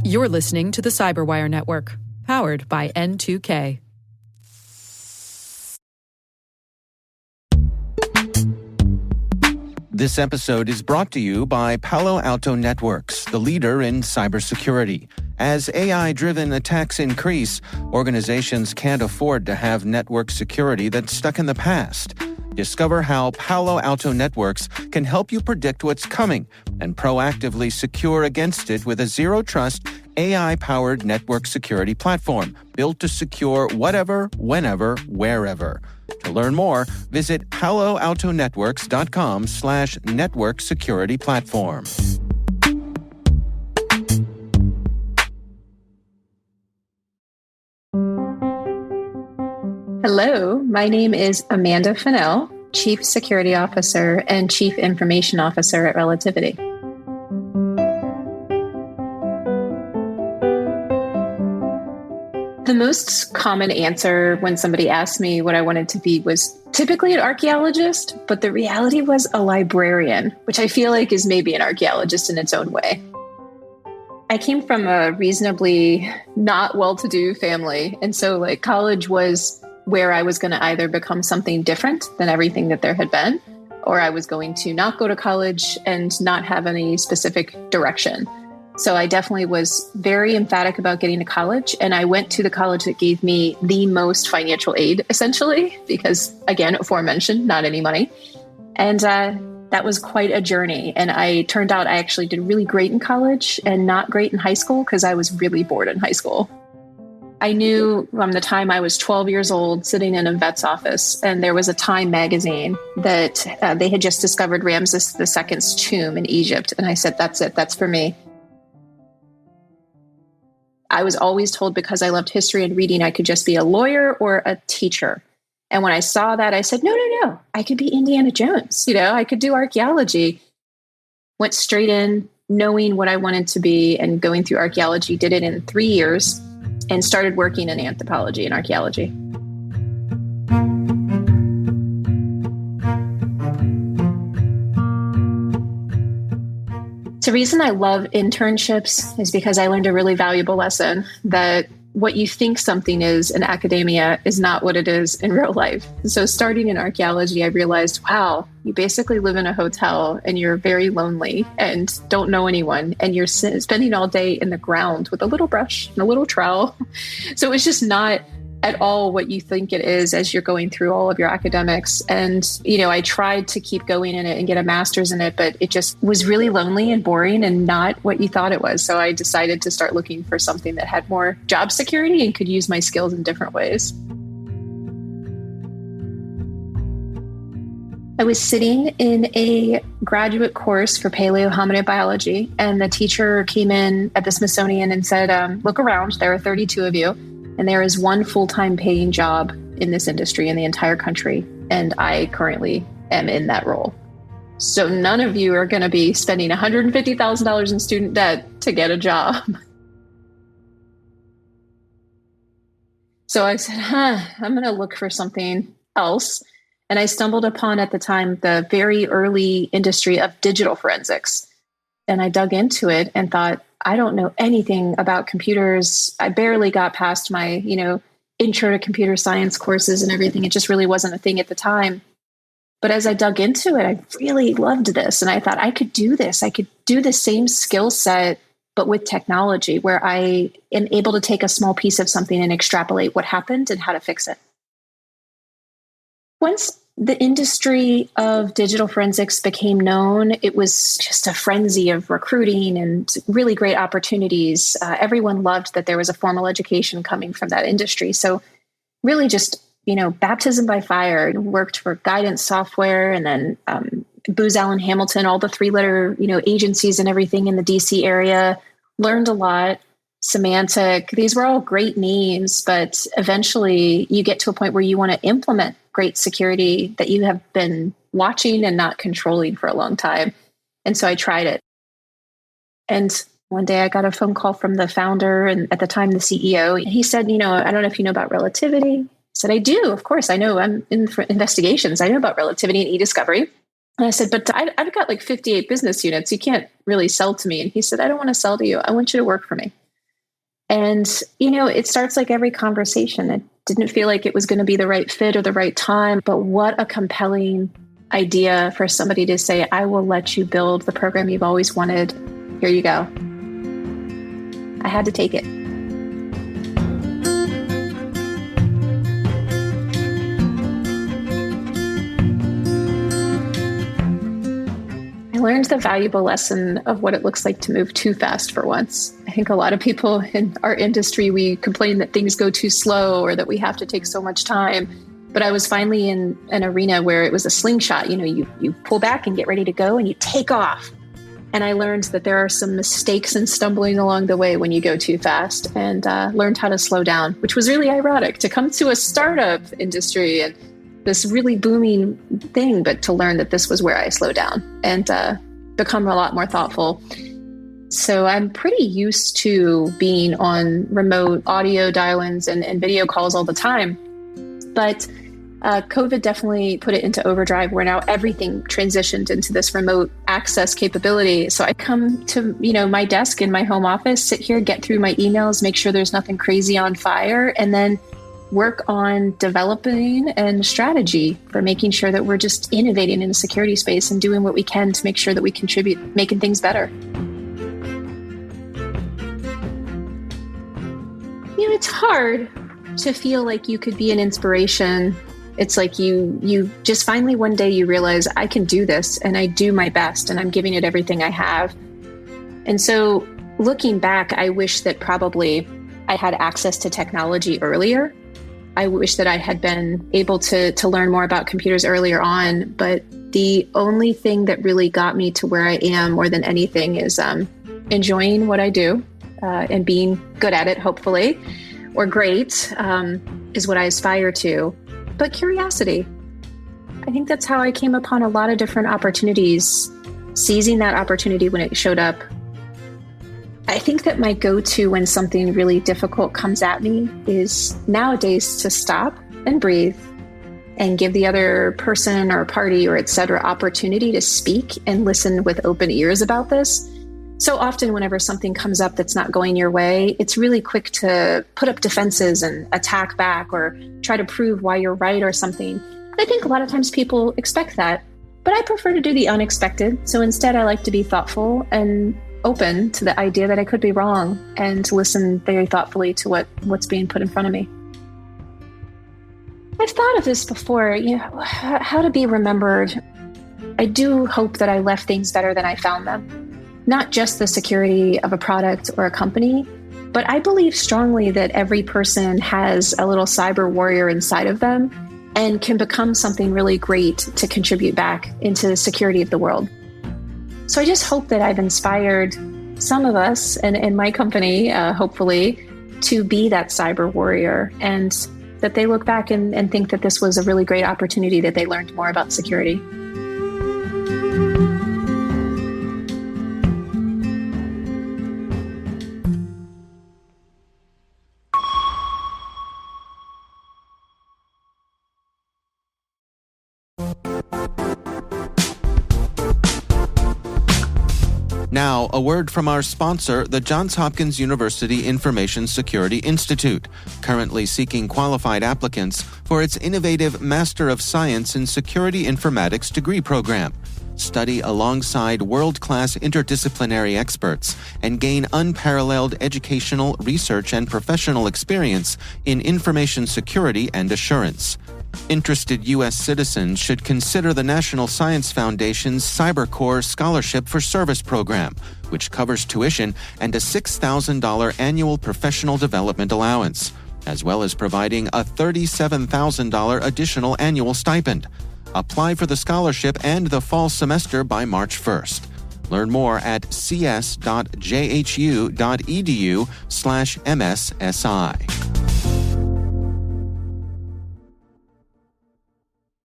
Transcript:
You're listening to the Cyberwire Network, powered by N2K. This episode is brought to you by Palo Alto Networks, the leader in cybersecurity. As AI-driven attacks increase, organizations can't afford to have network security that's stuck in the past. Discover how Palo Alto Networks can help you predict what's coming and proactively secure against it with a zero-trust, AI-powered network security platform built to secure whatever, whenever, wherever. To learn more, visit paloaltonetworks.com/network security platform. Hello, my name is Amanda Fennell, Chief Security Officer and Chief Information Officer at Relativity. The most common answer when somebody asked me what I wanted to be was typically an archeologist, but the reality was a librarian, which I feel like is maybe an archeologist in its own way. I came from a reasonably not well-to-do family, and so college was where I was going to either become something different than everything that there had been, or I was going to not go to college and not have any specific direction. So I definitely was very emphatic about getting to college, and I went to the college that gave me the most financial aid, essentially, because, again, aforementioned, not any money. And that was quite a journey. And turned out I actually did really great in college and not great in high school because I was really bored in high school. I knew from the time I was 12 years old, sitting in a vet's office, and there was a Time magazine that they had just discovered Ramses II's tomb in Egypt. And I said, that's it, that's for me. I was always told because I loved history and reading, I could just be a lawyer or a teacher. And when I saw that, I said, no, I could be Indiana Jones. I could do archaeology. Went straight in, knowing what I wanted to be and going through archaeology, did it in 3 years and started working in anthropology and archaeology. The reason I love internships is because I learned a really valuable lesson that what you think something is in academia is not what it is in real life. So starting in archaeology, I realized, wow, you basically live in a hotel and you're very lonely and don't know anyone. And you're spending all day in the ground with a little brush and a little trowel. So it's just not at all what you think it is as you're going through all of your academics. And, I tried to keep going in it and get a master's in it, but it just was really lonely and boring and not what you thought it was. So I decided to start looking for something that had more job security and could use my skills in different ways. I was sitting in a graduate course for paleohominid biology, and the teacher came in at the Smithsonian and said, look around, there are 32 of you. And there is one full-time paying job in this industry in the entire country. And I currently am in that role. So none of you are going to be spending $150,000 in student debt to get a job. So I said, I'm going to look for something else. And I stumbled upon at the time the very early industry of digital forensics. And I dug into it and thought, I don't know anything about computers. I barely got past my, intro to computer science courses and everything. It just really wasn't a thing at the time. But as I dug into it, I really loved this. And I thought I could do this. I could do the same skill set, but with technology, where I am able to take a small piece of something and extrapolate what happened and how to fix it. Once the industry of digital forensics became known, it was just a frenzy of recruiting and really great opportunities. Everyone loved that there was a formal education coming from that industry. So really just, baptism by fire. Worked for Guidance Software and then Booz Allen Hamilton, all the three-letter, agencies and everything in the DC area. Learned a lot. Symantec, these were all great names, but eventually you get to a point where you want to implement great security that you have been watching and not controlling for a long time. And so I tried it. And one day I got a phone call from the founder and at the time the CEO. He said, I don't know if you know about Relativity. I said, I do. Of course, I know. I'm in for investigations. I know about Relativity and e-discovery. And I said, but I've got like 58 business units. You can't really sell to me. And he said, I don't want to sell to you. I want you to work for me. And, it starts like every conversation. It didn't feel like it was going to be the right fit or the right time. But what a compelling idea for somebody to say, I will let you build the program you've always wanted. Here you go. I had to take it. I learned the valuable lesson of what it looks like to move too fast for once. I think a lot of people in our industry, we complain that things go too slow or that we have to take so much time. But I was finally in an arena where it was a slingshot. You pull back and get ready to go and you take off. And I learned that there are some mistakes and stumbling along the way when you go too fast, and learned how to slow down, which was really ironic to come to a startup industry and this really booming thing, but to learn that this was where I slow down and become a lot more thoughtful. So I'm pretty used to being on remote audio dial-ins and video calls all the time. But COVID definitely put it into overdrive, where now everything transitioned into this remote access capability. So I come to, my desk in my home office, sit here, get through my emails, make sure there's nothing crazy on fire, and then work on developing and strategy for making sure that we're just innovating in the security space and doing what we can to make sure that we contribute, making things better. It's hard to feel like you could be an inspiration. It's like you just finally one day you realize I can do this and I do my best and I'm giving it everything I have. And so looking back, I wish that probably I had access to technology earlier. I wish that I had been able to learn more about computers earlier on. But the only thing that really got me to where I am more than anything is enjoying what I do and being good at it, hopefully, or great is what I aspire to. But curiosity. I think that's how I came upon a lot of different opportunities, seizing that opportunity when it showed up. I think that my go-to when something really difficult comes at me is nowadays to stop and breathe and give the other person or party or et cetera opportunity to speak and listen with open ears about this. So often whenever something comes up that's not going your way, it's really quick to put up defenses and attack back or try to prove why you're right or something. I think a lot of times people expect that, but I prefer to do the unexpected. So instead, I like to be thoughtful and open to the idea that I could be wrong and to listen very thoughtfully to what's being put in front of me. I've thought of this before, how to be remembered. I do hope that I left things better than I found them. Not just the security of a product or a company, but I believe strongly that every person has a little cyber warrior inside of them and can become something really great to contribute back into the security of the world. So I just hope that I've inspired some of us and my company, hopefully, to be that cyber warrior, and that they look back and think that this was a really great opportunity, that they learned more about security. Now, a word from our sponsor, the Johns Hopkins University Information Security Institute, currently seeking qualified applicants for its innovative Master of Science in Security Informatics degree program. Study alongside world-class interdisciplinary experts and gain unparalleled educational, research, and professional experience in information security and assurance. Interested U.S. citizens should consider the National Science Foundation's CyberCore Scholarship for Service program, which covers tuition and a $6,000 annual professional development allowance, as well as providing a $37,000 additional annual stipend. Apply for the scholarship and the fall semester by March 1st. Learn more at cs.jhu.edu/MSSI.